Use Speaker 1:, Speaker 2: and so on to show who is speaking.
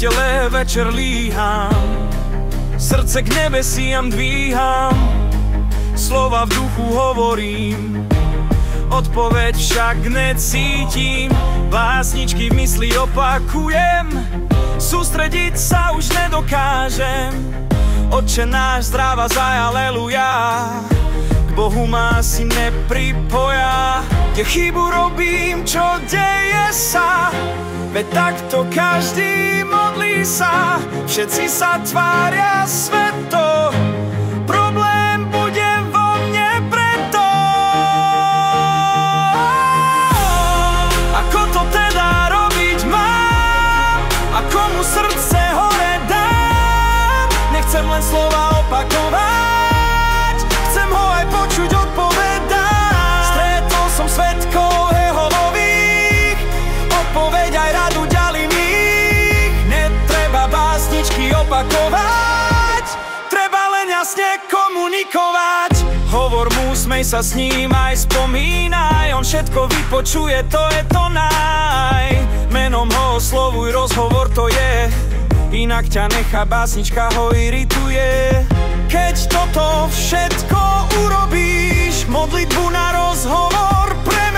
Speaker 1: postele večer líham, srdce k nebesiam dvíham, slova v duchu hovorím, odpoveď však necítim. Básničky v mysli opakujem, sústrediť sa už nedokážem. Otče náš, zdráva zaj, aleluja, k Bohu ma si nepripoja. Kde chybu robím, čo deje sa, veď takto každý modlí sa. Všetci sa tvária sveto, problém bude vo mne preto. Ako to teda robiť mám, a komu srdce hore dám? Nechcem len slova opakovať, chcem ho aj počuť odpovedať. Stretol som svedkov Jehovových, odpoveď aj radu ďalím ich. Netreba básničky opakovať, treba len jasne komunikovať. Hovor mu, smej sa s ním aj spomínaj, on všetko vypočuje, to je to naj. Menom ho oslovuj, rozhovor to je, inak ťa nechá básnička, ho irituje. Keď toto všetko urobíš, modlitbu na rozhovor pre